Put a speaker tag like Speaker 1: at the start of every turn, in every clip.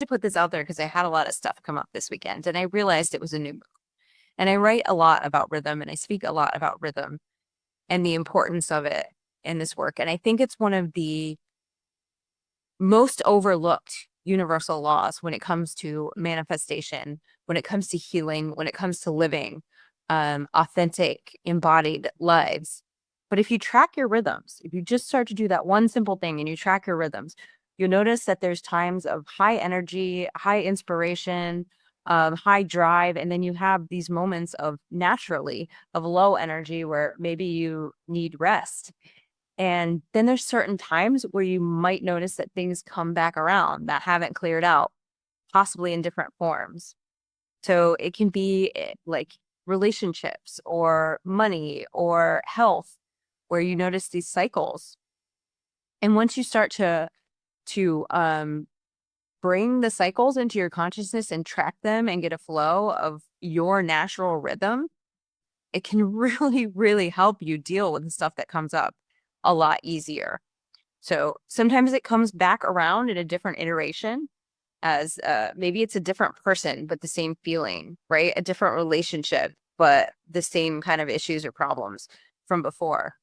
Speaker 1: to put this out there because I had a lot of stuff come up this weekend and I realized it was a new moon. And I write a lot about rhythm and I speak a lot about rhythm and the importance of it in this work. And I think it's one of the most overlooked universal laws when it comes to manifestation, when it comes to healing, when it comes to living authentic, embodied lives. But if you track your rhythms, if you just start to do that one simple thing and you track your rhythms, you'll notice that there's times of high energy, high inspiration, high drive, and then you have these moments of naturally of low energy where maybe you need rest. And then there's certain times where you might notice that things come back around that haven't cleared out, possibly in different forms. So it can be like relationships or money or health, where you notice these cycles. And once you start to bring the cycles into your consciousness and track them and get a flow of your natural rhythm, it can really, really help you deal with the stuff that comes up a lot easier. So sometimes it comes back around in a different iteration as maybe it's a different person, but the same feeling, right? A different relationship, but the same kind of issues or problems from before.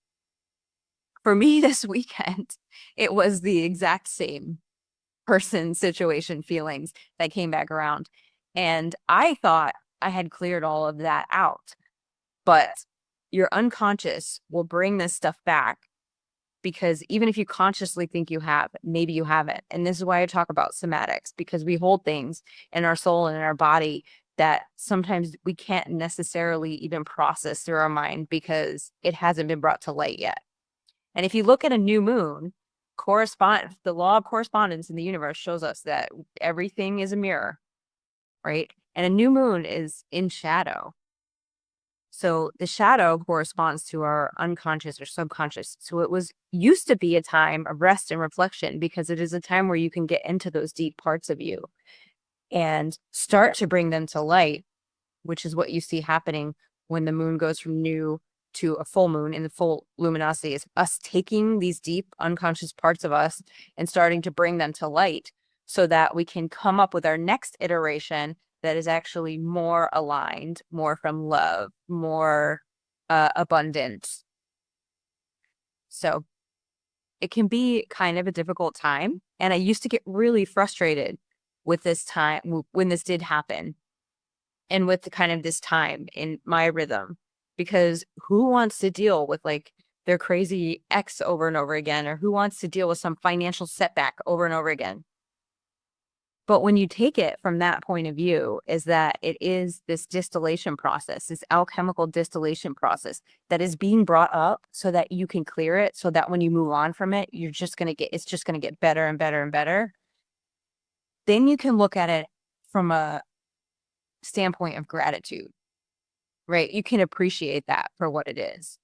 Speaker 1: For me this weekend, it was the exact same person, situation, feelings that came back around. And I thought I had cleared all of that out, but your unconscious will bring this stuff back because even if you consciously think you have, maybe you haven't. And this is why I talk about somatics, because we hold things in our soul and in our body that sometimes we can't necessarily even process through our mind because it hasn't been brought to light yet. And if you look at a new moon, the law of correspondence in the universe shows us that everything is a mirror, right? And a new moon is in shadow. So the shadow corresponds to our unconscious or subconscious. So it used to be a time of rest and reflection because it is a time where you can get into those deep parts of you and start to bring them to light, which is what you see happening when the moon goes from new to a full moon. In the full luminosity is us taking these deep unconscious parts of us and starting to bring them to light so that we can come up with our next iteration that is actually more aligned, more from love, more abundant. So it can be kind of a difficult time. And I used to get really frustrated with this time when this did happen and with the kind of this time in my rhythm, because who wants to deal with like their crazy ex over and over again, or who wants to deal with some financial setback over and over again? But when you take it from that point of view, is that it is this distillation process, this alchemical distillation process that is being brought up so that you can clear it, so that when you move on from it, it's just going to get better and better and better. Then you can look at it from a standpoint of gratitude, right? You can appreciate that for what it is.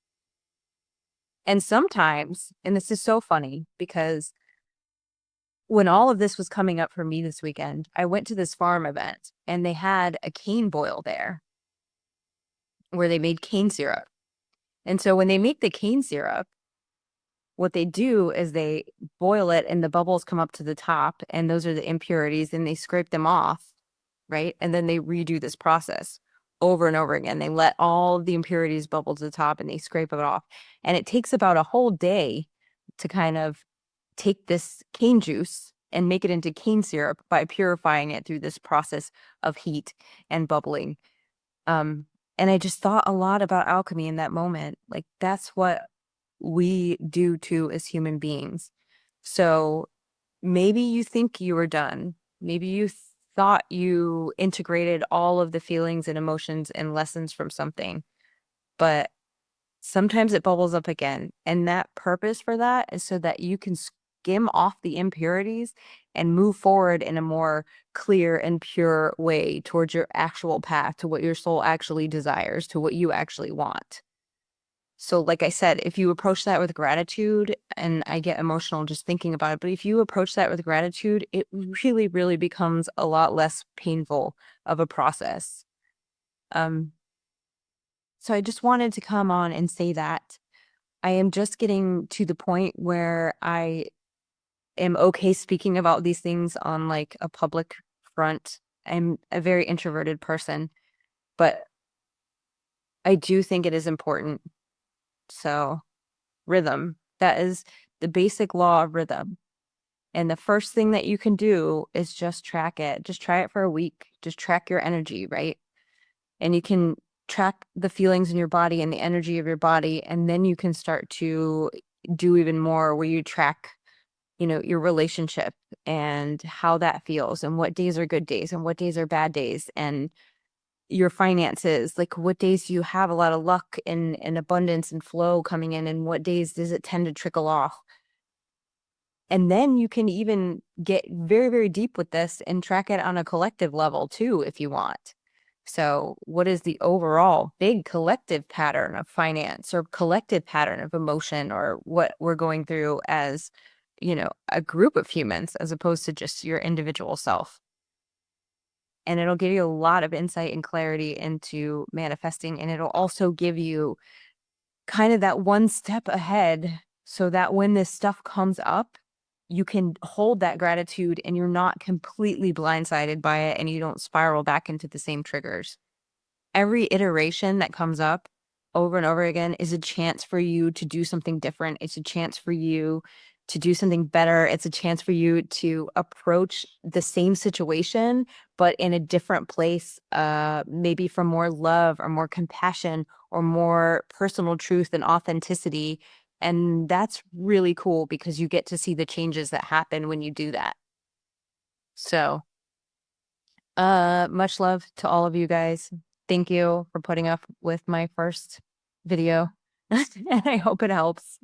Speaker 1: And sometimes, and this is so funny because when all of this was coming up for me this weekend, I went to this farm event and they had a cane boil there where they made cane syrup. And so when they make the cane syrup, what they do is they boil it and the bubbles come up to the top, and those are the impurities, and they scrape them off, right? And then they redo this process over and over again. They let all the impurities bubble to the top and they scrape it off. And it takes about a whole day to kind of take this cane juice and make it into cane syrup by purifying it through this process of heat and bubbling. And I just thought a lot about alchemy in that moment. Like, that's what we do too as human beings. So maybe you think you were done. Maybe you thought you integrated all of the feelings and emotions and lessons from something, but sometimes it bubbles up again. And that purpose for that is so that you can skim off the impurities and move forward in a more clear and pure way towards your actual path, to what your soul actually desires, to what you actually want. So like I said, if you approach that with gratitude, and I get emotional just thinking about it, but if you approach that with gratitude, it really, really becomes a lot less painful of a process. So I just wanted to come on and say that I am just getting to the point where I am okay speaking about these things on like a public front. I'm a very introverted person, but I do think it is important. So, rhythm, that is the basic law of rhythm. And the first thing that you can do is just track it. Just try it for a week. Just track your energy, right? And you can track the feelings in your body and the energy of your body. And then you can start to do even more where you track, your relationship and how that feels and what days are good days and what days are bad days and your finances. Like what days do you have a lot of luck and abundance and flow coming in and what days does it tend to trickle off? And then you can even get very, very deep with this and track it on a collective level too, if you want. So, what is the overall big collective pattern of finance or collective pattern of emotion or what we're going through as, a group of humans as opposed to just your individual self? And it'll give you a lot of insight and clarity into manifesting. And it'll also give you kind of that one step ahead so that when this stuff comes up, you can hold that gratitude and you're not completely blindsided by it and you don't spiral back into the same triggers. Every iteration that comes up over and over again is a chance for you to do something different. It's a chance for you to do something better. It's a chance for you to approach the same situation, but in a different place, maybe from more love or more compassion or more personal truth and authenticity. And that's really cool because you get to see the changes that happen when you do that. So, much love to all of you guys. Thank you for putting up with my first video. And I hope it helps.